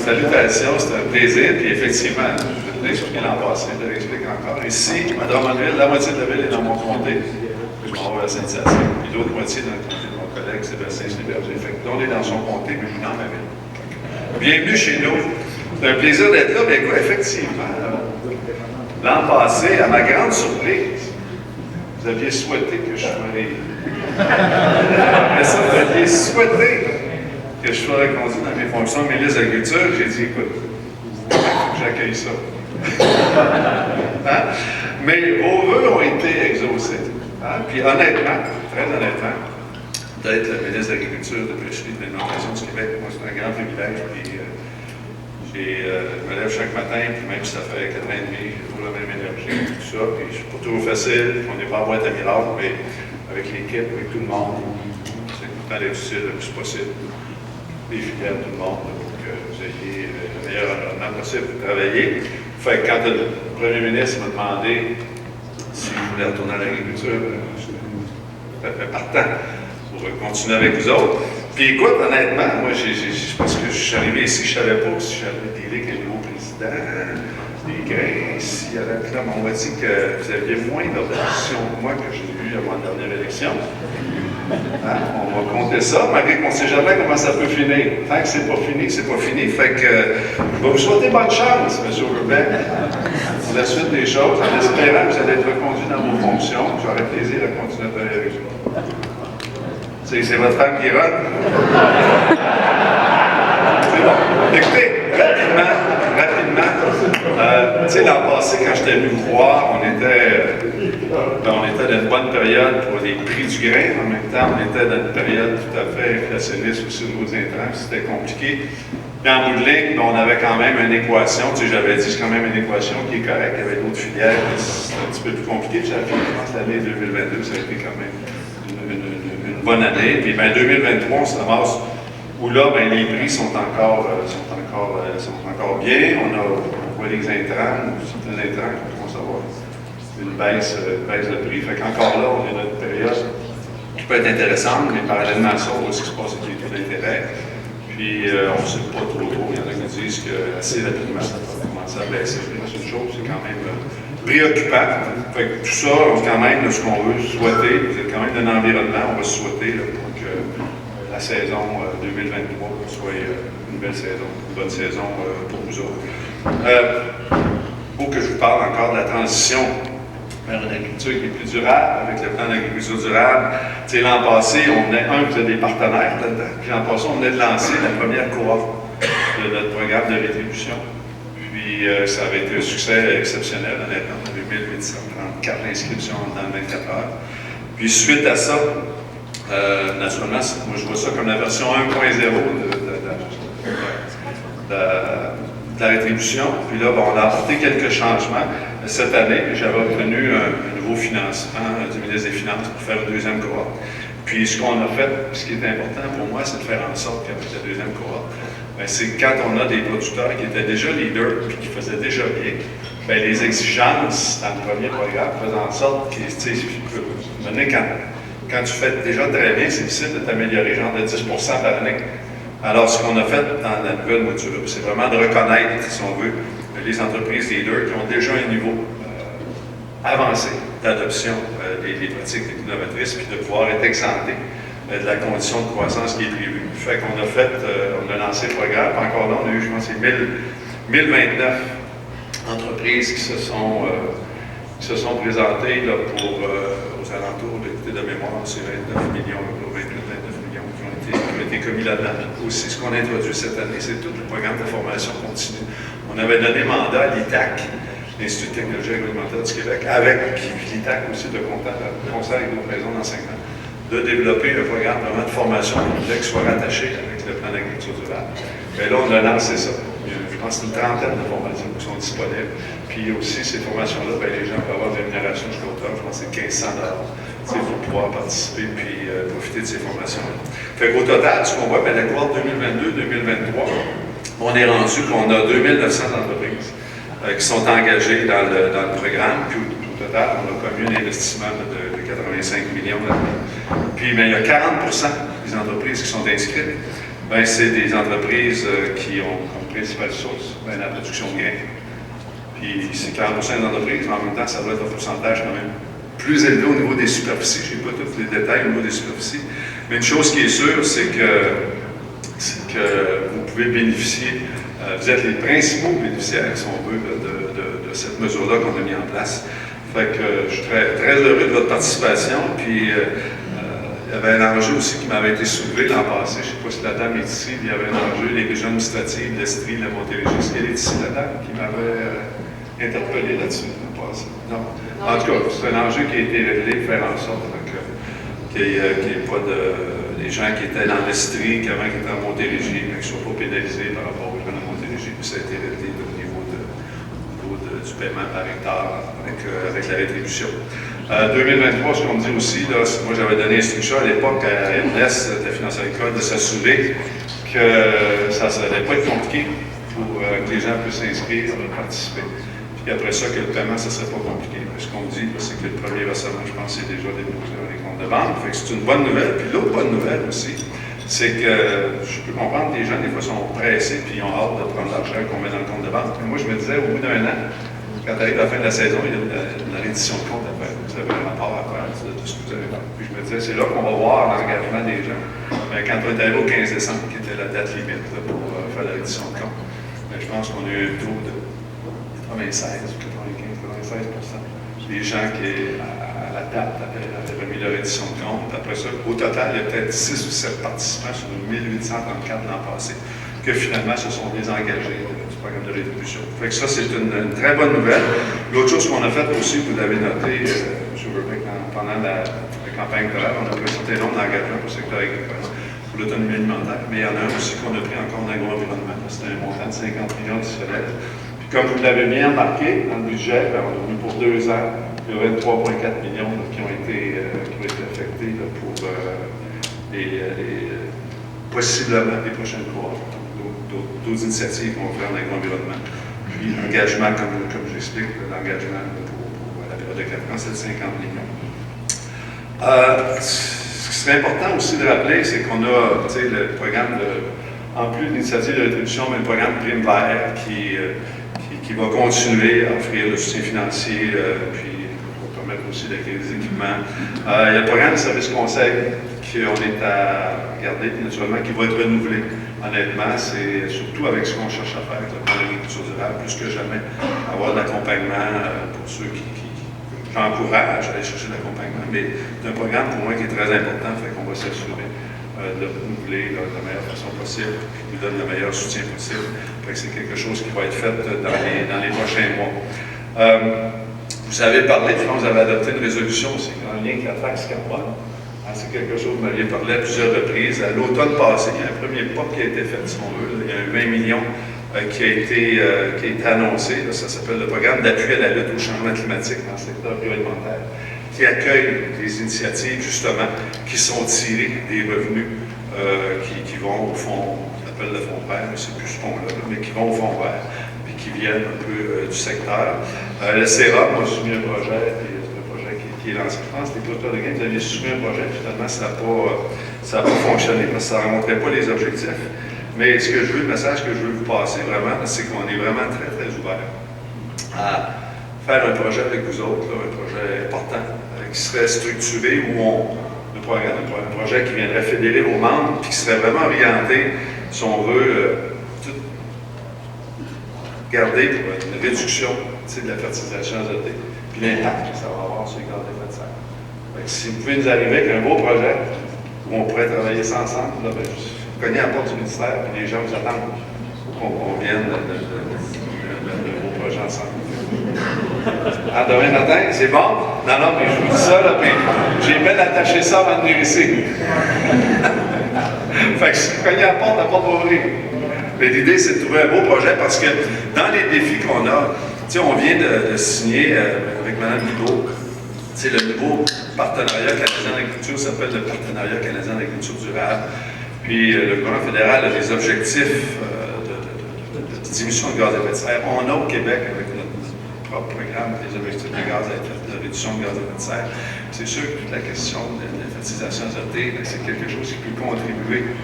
Salutations, c'est un plaisir. Puis effectivement, je l'ai expliqué l'an passé, je l'explique encore. Ici, à Drummondville, la moitié de la ville est dans mon comté. Puis je m'en vais à Saint-Hyacinthe. Puis l'autre moitié dans le comté de mon collègue Sébastien Sliberger. Fait que on est dans son comté, mais je suis dans ma ville. Bienvenue chez nous. C'est un plaisir d'être là. Bien quoi, effectivement, l'an passé, à ma grande surprise, vous aviez souhaité que je sois après ça, vous aviez souhaité que je sois reconduit dans mes fonctions de ministre de l'Agriculture. J'ai dit, écoute, j'accueille ça. Hein? Mais vos vœux ont été exaucés. Hein? Puis honnêtement, très honnêtement, d'être le ministre de l'Agriculture, de Pêcherie et de l'Alimentation du Québec, moi, c'est un grand privilège. Puis, je me lève chaque matin, puis même si ça fait 4 ans et demi, j'ai toujours la même énergie, tout ça. Puis c'est pas toujours facile, on n'est pas à boîte à miracle, mais avec l'équipe, avec tout le monde, c'est important d'être utile le plus possible. Les filières, tout le monde, pour que vous ayez le meilleur environnement possible pour travailler. Fait que quand le premier ministre m'a demandé si je voulais retourner à l'agriculture, je suis tout à fait partant pour continuer avec vous autres. Puis écoute, honnêtement, moi, parce que je suis arrivé ici, je ne savais pas si j'allais dealer avec le nouveau président, des grains, s'il y avait un on m'a dit que vous aviez moins d'opposition que moi que j'ai eu avant la dernière élection. Hein? On va compter ça, malgré qu'on ne sait jamais comment ça peut finir. Tant que c'est pas fini, c'est pas fini. Fait que je vais vous souhaiter bonne chance, M. Urbain, pour la suite des choses, en espérant que vous allez être reconduit dans vos fonctions. J'aurai plaisir à continuer à travailler avec vous. C'est votre femme qui rote? C'est bon. Écoutez, rapidement, tu sais, l'an passé, quand j'étais venu vous voir, on était dans une bonne période pour les prix du grain. En même temps, on était dans une période tout à fait inflationniste aussi au niveau des intrants, c'était compliqué. Puis en bout de ligne, on avait quand même une équation. Tu sais, j'avais dit, c'est quand même une équation qui est correcte. Il y avait d'autres filières, c'était un petit peu plus compliqué. Puis je pense que l'année 2022, ça a été quand même une bonne année. Puis ben, 2023, on se ramasse où là, ben, les prix sont encore bien. On voit les intrants, certains intrants qui commencent à avoir une baisse de prix. Fait qu'encore là, on est dans une période qui peut être intéressante, mais parallèlement à ça, on voit ce qui se passe avec les taux d'intérêt. Puis on ne sait pas trop. Il y en a qui disent que assez rapidement, ça va commencer à baisser. C'est une chose, c'est quand même préoccupant. Fait que tout ça, quand même, ce qu'on veut souhaiter, vous êtes quand même dans un environnement, on va se souhaiter là, pour que la saison 2023 soit une belle saison, une bonne saison pour vous autres. Faut que je vous parle encore de la transition vers une agriculture qui est plus durable, avec le plan d'agriculture durable. Tu sais, l'an passé, vous êtes des partenaires là-dedans. Puis l'an passé, on venait de lancer la première cohorte de notre programme de rétribution. Puis ça avait été un succès exceptionnel, honnêtement. On avait 1834 inscriptions dans 24 heures. Puis suite à ça, naturellement, moi je vois ça comme la version 1.0 de la rétribution. Puis là, on a apporté quelques changements. Cette année, j'avais obtenu un nouveau financement du ministre des Finances pour faire une deuxième cohorte. Puis ce qu'on a fait, ce qui est important pour moi, c'est de faire en sorte qu'avec la deuxième cohorte, c'est quand on a des producteurs qui étaient déjà leaders et qui faisaient déjà bien, bien, les exigences dans le premier programme faisaient en sorte que, tu sais, quand tu fais déjà très bien, c'est difficile de t'améliorer genre de 10 par année. Alors, ce qu'on a fait dans la nouvelle mouture, c'est vraiment de reconnaître, si on veut, les entreprises leaders qui ont déjà un niveau avancé d'adoption des pratiques innovatrices, puis de pouvoir être exempté de la condition de croissance qui est prévue. Fait qu'on a on a lancé le programme, puis encore là, on a eu, je pense, 1029 entreprises qui se sont présentées là, pour, aux alentours de mémoire, c'est 29 millions, 29 millions qui ont été commis là-dedans. Aussi, ce qu'on a introduit cette année, c'est tout le programme de formation continue. On avait donné mandat à l'ITAC, l'Institut de technologie agroalimentaire du Québec, avec l'ITAC aussi, de conseil et d'opération d'enseignement, de développer un programme vraiment de formation qui soit rattaché avec le plan d'agriculture durable. Mais là, on a lancé ça. Je pense que c'est une trentaine de formations qui sont disponibles. Puis aussi, ces formations-là, bien, les gens peuvent avoir des rémunérations jusqu'à hauteur, je pense que c'est 1500 pour pouvoir participer puis profiter de ces formations-là. Fait qu'au total, ce qu'on voit, bien, la cohorte 2022-2023, on est rendu qu'on a 2900 entreprises qui sont engagées dans le programme. Puis au total, on a commis un investissement de 85 millions là-dedans. Puis bien, il y a 40% des entreprises qui sont inscrites. Bien, c'est des entreprises qui ont comme principale source, ben, la production de grains. Puis c'est 40% des entreprises, mais en même temps, ça doit être un pourcentage quand même plus élevé au niveau des superficies. Je n'ai pas tous les détails au niveau des superficies. Mais une chose qui est sûre, c'est que vous pouvez bénéficier, vous êtes les principaux bénéficiaires, si on veut, de cette mesure-là qu'on a mis en place. Fait que je suis très, très heureux de votre participation. Puis il y avait un enjeu aussi qui m'avait été soulevé l'an passé. Je ne sais pas si la dame est ici. Il y avait un enjeu, les régions administratives, l'Estrie, la Montérégie. Est-ce qu'elle est ici, la dame, qui m'avait interpellé là-dessus l'an passé? Non. En tout cas, c'est un enjeu qui a été réglé, faire en sorte qu'il n'y ait pas des gens qui étaient dans l'Estrie, qui étaient en Montérégie, mais qui ne soient pas pénalisés par rapport aux gens de Montérégie. Puis ça a été réglé au niveau du paiement par hectare avec la rétribution. 2023, ce qu'on me dit aussi, là, moi j'avais donné instruction à l'époque à RDS, de la finance agricole, de s'assurer que ça ne allait pas être compliqué pour que les gens puissent s'inscrire et participer. Puis après ça, que le paiement, ça ne serait pas compliqué. Ce qu'on me dit, c'est que le premier versement, je pense, c'est déjà déposé dans les comptes de banque. Fait que c'est une bonne nouvelle. Puis l'autre bonne nouvelle aussi, c'est que je peux comprendre que les gens, des fois, sont pressés puis ils ont hâte de prendre l'argent qu'on met dans le compte de banque. Mais moi, je me disais, au bout d'un an, quand arrive la fin de la saison, il y a une reddition de compte à faire. Vous avez un rapport à faire de tout ce que vous avez fait. Puis je me disais, c'est là qu'on va voir l'engagement des gens. Mais quand on est arrivé au 15 décembre, qui était la date limite là, pour faire la reddition de compte, mais je pense qu'on a eu un taux de 96 ou 96%. Les gens qui, à la date, avaient mis leur reddition de compte. Après ça, au total, il y a peut-être 6 ou 7 participants sur 1834 l'an passé, que finalement se sont désengagés du programme de rétribution. Fait que ça, c'est une très bonne nouvelle. L'autre chose qu'on a faite aussi, vous l'avez noté, M. Verbeek, pendant la campagne électorale, on a pris un certain nombre d'engagements pour le secteur agricole, pour l'autonomie alimentaire, mais il y en a un aussi qu'on a pris encore en agro-environnement. C'était un montant de 50 millions additionnels. Puis comme vous l'avez bien remarqué dans le budget, on a mis pour 2 ans, il y aurait 3,4 millions là, qui ont été affectés là, pour possiblement les prochaines cohortes. D'autres initiatives qu'on va faire en agro-environnement. Puis l'engagement, comme j'explique, l'engagement pour la période de 4 ans, c'est de 50 millions. Ce qui serait important aussi de rappeler, c'est qu'on a le programme en plus de l'initiative de rétribution, mais le programme Prime Vert qui va continuer à offrir le soutien financier, puis va permettre aussi d'acquérir des équipements. Il y a le programme de service conseil qu'on est à regarder, naturellement, qui va être renouvelé. Honnêtement, c'est surtout avec ce qu'on cherche à faire avec le plan d'agriculture durable, plus que jamais, avoir de l'accompagnement pour ceux qui j'encourage à aller chercher de l'accompagnement, mais c'est un programme pour moi qui est très important, fait qu'on va s'assurer de le renouveler de la meilleure façon possible, qui nous donne le meilleur soutien possible. Fait que c'est quelque chose qui va être fait dans les prochains mois. Vous avez parlé, je pense que vous avez adopté une résolution aussi en lien avec la taxe carbone. C'est quelque chose que vous m'aviez parlé à plusieurs reprises. À l'automne passé, il y a un premier pas qui a été fait, si on veut. Il y a eu 20 millions qui a été annoncé. Là, ça s'appelle le programme d'appui à la lutte au changement climatique dans le secteur agroalimentaire, qui accueille des initiatives, justement, qui sont tirées des revenus qui vont au fond, on appelle le fonds vert, mais c'est plus ce fonds-là, mais qui vont au fonds vert, puis qui viennent un peu du secteur. Le CERA m'a soumis un projet, qui est lancé. Je pense que les producteurs de grains, vous aviez soumis un projet, finalement, ça n'a pas fonctionné, parce que ça ne remontrait pas les objectifs. Mais le message que je veux vous passer vraiment, c'est qu'on est vraiment très, très ouvert à faire un projet avec vous autres, là, un projet important, qui serait structuré, un projet qui viendrait fédérer vos membres, puis qui serait vraiment orienté, si on veut, garder pour une réduction de la fertilisation azotée, puis l'impact que ça va avoir sur les gaz d'effet de serre. Si vous pouvez nous arriver avec un beau projet, où on pourrait travailler ça ensemble, là, vous cognez à la porte du ministère, puis les gens vous attendent pour qu'on vienne de beau projet ensemble. Demain matin, c'est bon? Non, mais je vous dis ça, là, puis j'ai peine d'attacher ça avant de venir ici. Fait que si vous cognez à la porte va ouvrir. Mais l'idée, c'est de trouver un beau projet parce que dans les défis qu'on a, on vient de signer avec Mme Guilbeault, le nouveau partenariat canadien d'agriculture s'appelle le partenariat canadien d'agriculture durable. Puis le gouvernement fédéral a des objectifs de diminution de gaz à effet de serre. On a au Québec, avec notre propre programme, des objectifs de réduction de gaz à effet de serre. C'est sûr que toute la question de la fertilisation azotée, c'est quelque chose qui peut contribuer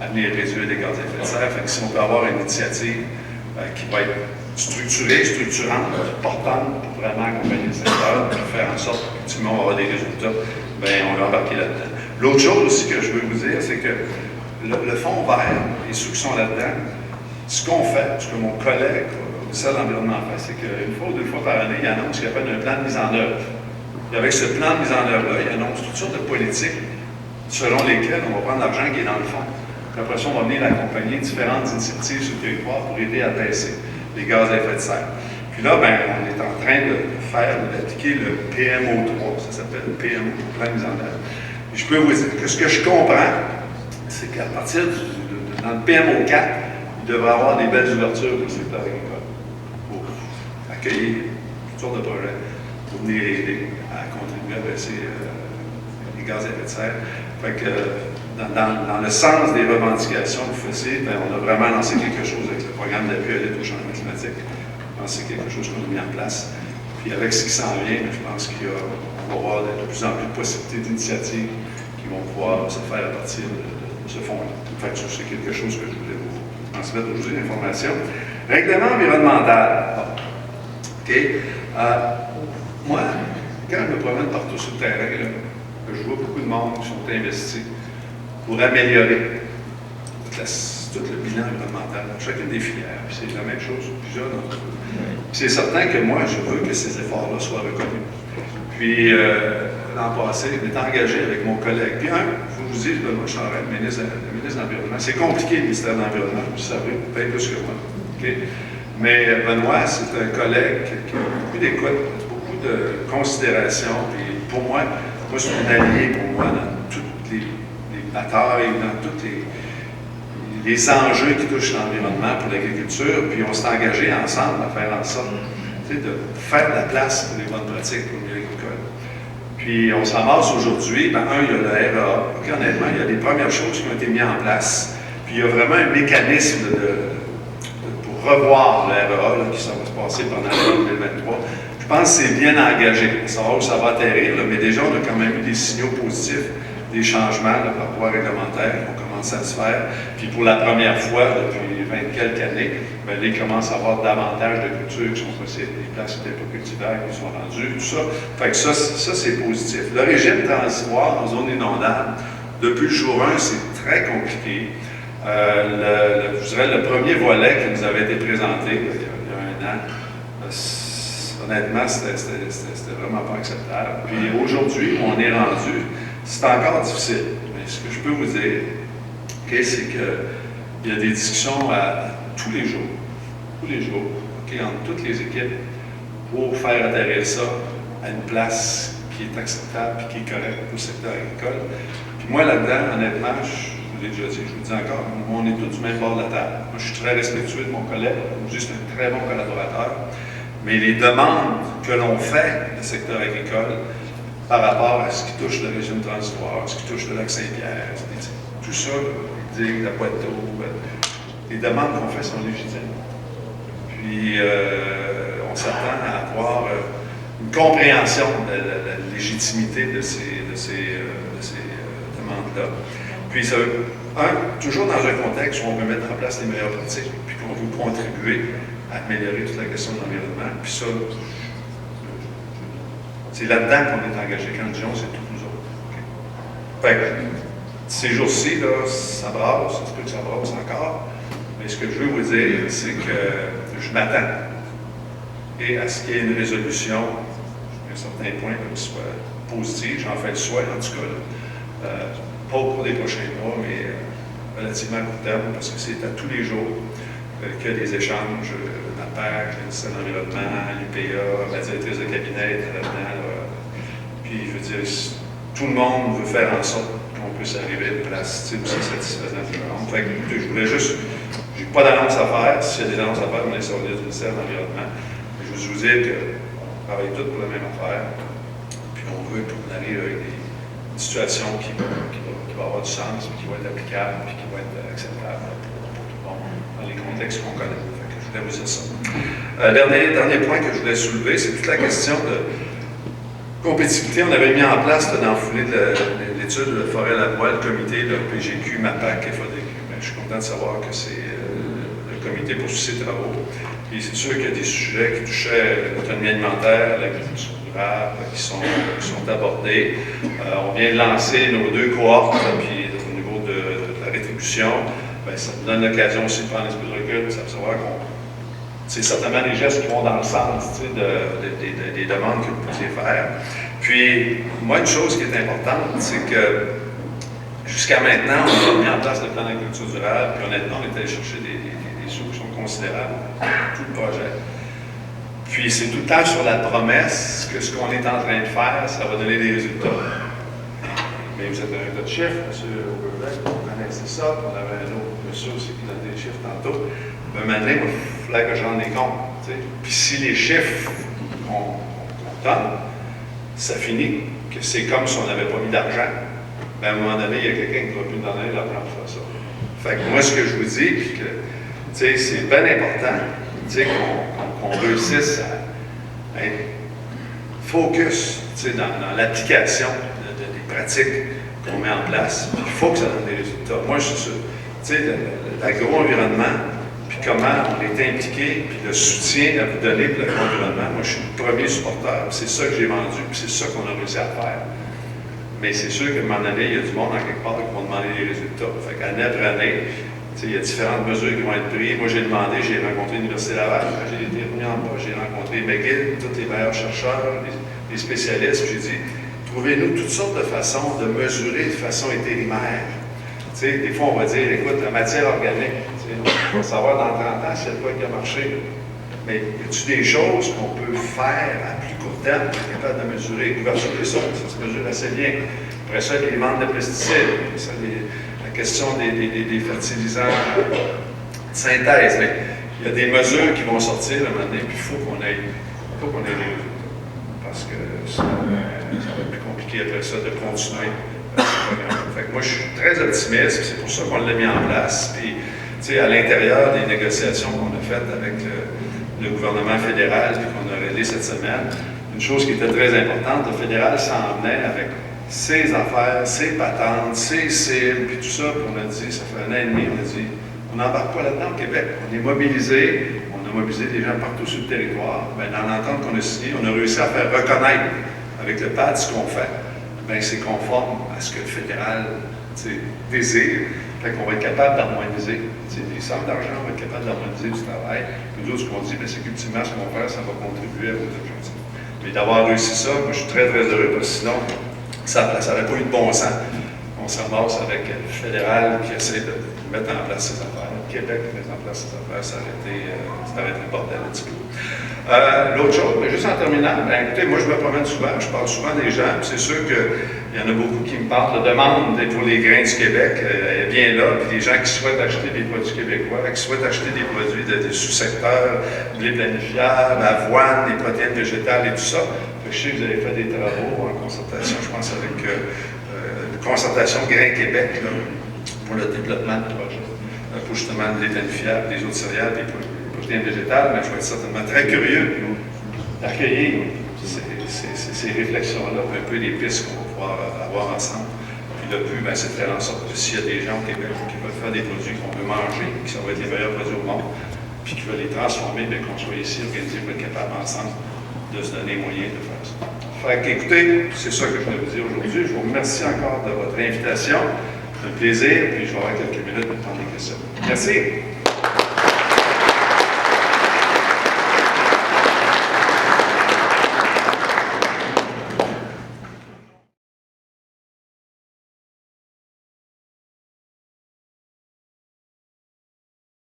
amener à réduire les gaz à effet de serre. Fait que si on peut avoir une initiative qui va être structurée, structurante, portante pour vraiment accompagner le secteur, pour faire en sorte qu'effectivement on va avoir des résultats, bien, on va embarquer là-dedans. L'autre chose aussi que je veux vous dire, c'est que le fonds vert et ceux qui sont là-dedans, ce qu'on fait, ce que mon collègue au ministère de l'Environnement fait, c'est qu'une fois ou deux fois par année, il annonce qu'il y a un plan de mise en œuvre. Et avec ce plan de mise en œuvre-là, il annonce toutes sortes de politiques selon lesquelles on va prendre l'argent qui est dans le fond. Puis après ça, on va venir accompagner différentes initiatives sur le territoire pour aider à baisser les gaz à effet de serre. Puis là, ben, on est en train d'appliquer le PMO3, ça s'appelle le PMO, le plan de mise en œuvre. Et je peux vous dire que ce que je comprends, c'est qu'à partir dans le PMO4, il devrait y avoir des belles ouvertures pour le secteur agricole, pour accueillir toutes sortes de projets, pour venir aider à contribuer à baisser les gaz à effet de serre. Fait que, dans le sens des revendications que vous faisiez, ben, on a vraiment lancé quelque chose avec le programme d'appui à l'aide au changement climatique. Je pense que c'est quelque chose qu'on a mis en place. Puis avec ce qui s'en vient, je pense qu'on va avoir de plus en plus de possibilités d'initiatives qui vont pouvoir se faire à partir de ce fonds-là. Fait que c'est quelque chose que je voulais vous transmettre aujourd'hui, l'information. Règlement environnemental. Bon. OK. Moi, quand je me promène partout sur le terrain, là, je vois beaucoup de monde qui sont investis pour améliorer tout le bilan environnemental dans chacune des filières. Puis c'est la même chose pour plusieurs d'entre eux. C'est certain que moi, je veux que ces efforts-là soient reconnus. Puis, l'an passé, je m'étais engagé avec mon collègue. Puis, je vous dis, Benoît Charette, le ministre de l'Environnement. C'est compliqué, le ministère de l'Environnement, vous savez, peut-être plus que moi. Okay? Mais Benoît, c'est un collègue qui a beaucoup d'écoute, beaucoup de considération. Puis, pour moi, c'est un allié pour moi dans toutes les batailles, dans tous les enjeux qui touchent l'environnement pour l'agriculture. Puis, on s'est engagé ensemble à faire en sorte de faire de la place pour les bonnes pratiques pour le milieu agricole. Puis on s'en ramasse aujourd'hui, ben, il y a le RA. Okay, honnêtement, il y a les premières choses qui ont été mises en place. Puis il y a vraiment un mécanisme pour revoir le RA là, qui va se passer pendant l'année 2023. Je pense que c'est bien engagé. Ça va où ça va atterrir, là, mais déjà, on a quand même eu des signaux positifs, des changements là, par rapport réglementaire qui ont commencé à se faire. Puis pour la première fois depuis 20 quelques années, ben, là, il commence à avoir davantage de cultures qui sont possibles, des places qui n'étaient pas cultivaires qui sont rendues, tout ça. Fait que ça c'est positif. Le régime transitoire en zone inondable, depuis le jour 1, c'est très compliqué. Je dirais le premier volet qui nous avait été présenté il y a un an, honnêtement, c'était vraiment pas acceptable. Puis aujourd'hui, où on est rendu, c'est encore difficile. Mais ce que je peux vous dire, okay, c'est qu'il y a des discussions tous les jours, okay, entre toutes les équipes, pour faire atterrir ça à une place qui est acceptable et qui est correcte pour le secteur agricole. Puis moi, là-dedans, honnêtement, je vous l'ai déjà dit, je vous le dis encore, on est tous du même bord de la table. Moi, je suis très respectueux de mon collègue, juste un très bon collaborateur. Mais les demandes que l'on fait du secteur agricole par rapport à ce qui touche le régime transitoire, ce qui touche le lac Saint-Pierre, tout ça, digue, la boîte d'eau, les demandes qu'on fait sont légitimes. Puis, on s'attend à avoir une compréhension de la légitimité de ces demandes-là. Puis, ça, toujours dans un contexte où on veut mettre en place les meilleures pratiques, puis qu'on veut contribuer à améliorer toute la question de l'environnement. Puis ça, c'est là-dedans qu'on est engagé. Quand disons, c'est tous nous autres. Okay? Fait que, ces jours-ci, là, ça brasse, ça se peut que ça brasse encore. Mais ce que je veux vous dire, c'est que je m'attends à ce qu'il y ait une résolution, à un certain point, qui soit positive, j'en fais le souhait en tout cas, là, pas au cours des prochains mois, mais relativement à court terme, parce que c'est à tous les jours qu'il y a des échanges, la PAC, le ministère de l'Environnement, l'UPA, la directrice de cabinet là-dedans. Puis, je veux dire, tout le monde veut faire en sorte qu'on puisse arriver à une place aussi satisfaisante pour le monde. Fait que, écoutez, je voulais juste, j'ai pas d'annonce à faire. S'il y a des annonces à faire, on est sur le ministère de l'Environnement. Je veux vous dire qu'on travaille tous pour la même affaire. Puis, on veut qu'on arrive avec des situations qui vont avoir du sens, qui vont être applicables, puis qui vont être acceptables pour tout le monde, dans les contextes qu'on connaît. Fait que je voulais vous dire ça. Dernier point que je voulais soulever, c'est toute la question de compétitivité. On avait mis en place, là, dans la foulée de l'étude de Forêt-la-Bois, le comité, le PGQ, MAPAC, FADQ. je suis content de savoir que c'est le comité poursuit ses travaux. Puis c'est sûr qu'il y a des sujets qui touchaient l'autonomie alimentaire, l'agriculture durable, qui sont abordés. On vient de lancer nos 2 cohortes, puis au niveau de la rétribution, bien, ça nous donne l'occasion aussi de prendre un esprit de recul, de savoir qu'on. C'est certainement des gestes qui vont dans le sens des demandes que vous pouviez faire. Puis, moi, une chose qui est importante, c'est que jusqu'à maintenant, on a mis en place le plan d'agriculture durable, puis honnêtement, on est allé chercher des solutions considérables pour tout le projet. Puis, c'est tout le temps sur la promesse que ce qu'on est en train de faire, ça va donner des résultats. Mais vous êtes un tas de chiffres, M. Oberbeck, vous connaissez ça, puis on avait un autre monsieur aussi qui donne des chiffres tantôt. Ben, maintenant, il va falloir que je rende des comptes. T'sais. Puis si les chiffres qu'on donne, ça finit que c'est comme si on n'avait pas mis d'argent, ben, à un moment donné, il y a quelqu'un qui ne va plus nous donner l'argent pour faire ça. Fait que moi, ce que je vous dis, puis que c'est bien important qu'on réussisse à être focus dans l'application des pratiques qu'on met en place. Puis il faut que ça donne des résultats. Moi, je suis sûr. L'agro-environnement, puis comment on est impliqué, puis le soutien à vous donner pour l'agro-environnement, moi, je suis le premier supporter. C'est ça que j'ai vendu, puis c'est ça qu'on a réussi à faire. Mais c'est sûr qu'à un moment donné, il y a du monde en quelque part qui vont demander des résultats. Fait qu'année après année, il y a différentes mesures qui vont être prises. Moi, j'ai demandé, j'ai rencontré l'Université Laval, quand j'ai été revenu en bas, j'ai rencontré McGill, tous les meilleurs chercheurs, les spécialistes, puis j'ai dit, trouvez-nous toutes sortes de façons de mesurer de façon intérimaire. Des fois, on va dire, écoute, la matière organique, on va savoir dans 30 ans si elle quoi qui a marché. Mais y a-t-il des choses qu'on peut faire à plus court terme pour être capable de mesurer? L'ouverture des sols, ça se mesure assez bien. Après ça, les ventes de pesticides, après ça, la question des fertilisants de synthèse. Mais il y a des mesures qui vont sortir à un moment donné, puis il faut qu'on ait des résultats. Parce que ça va être plus compliqué après ça de continuer. Fait que moi, je suis très optimiste, c'est pour ça qu'on l'a mis en place. Puis, à l'intérieur des négociations qu'on a faites avec le gouvernement fédéral, puis qu'on a réglé cette semaine, une chose qui était très importante, le fédéral s'en venait avec ses affaires, ses patentes, ses cibles, puis tout ça, puis on a dit, ça fait 1 an et demi, on a dit, on n'embarque pas là-dedans au Québec. On est mobilisé, on a mobilisé des gens partout sur le territoire. Bien, dans l'entente qu'on a signée, on a réussi à faire reconnaître avec le PAD ce qu'on fait. Bien, c'est conforme à ce que le fédéral désire. Fait qu'on va être capable d'harmoniser. Les sommes d'argent, on va être capable d'harmoniser du travail. Puis nous autres, ce qu'on dit, c'est qu'ultimement, ce qu'on fait, ça va contribuer à vos objectifs. Mais d'avoir réussi ça, moi, je suis très, très heureux, parce que sinon, ça n'aurait pas eu de bon sens. On se ramasse avec le fédéral qui essaie de mettre en place ses affaires. Le Québec qui met en place ses affaires, ça aurait été le bordel un petit peu. L'autre chose, mais juste en terminant, écoutez, moi je me promène souvent, je parle souvent des gens, puis c'est sûr qu'il y en a beaucoup qui me parlent de demande pour les grains du Québec, elle est bien là, puis des gens qui souhaitent acheter des produits québécois, qui souhaitent acheter des produits des sous-secteurs, blé planifiable, avoine, des protéines végétales et tout ça. Je sais que vous avez fait des travaux en concertation, je pense, avec concertation Grains Québec, là, pour le développement du projet, pour justement le blé planifiable, des autres céréales, des protéines végétales, mais je vais être certainement très curieux d'accueillir ces réflexions-là, un peu les pistes qu'on va pouvoir avoir ensemble. Puis le but, c'est de faire en sorte que s'il y a des gens au Québec qui veulent faire des produits qu'on veut manger, qui sont les meilleurs produits au monde, puis qui veulent les transformer, bien qu'on soit ici organisés pour être capable ensemble de se donner les moyens de faire ça. Fait qu'écoutez, c'est ça que je voulais vous dire aujourd'hui. Je vous remercie encore de votre invitation. C'est un plaisir, puis je vais avoir quelques minutes pour prendre des questions. Merci.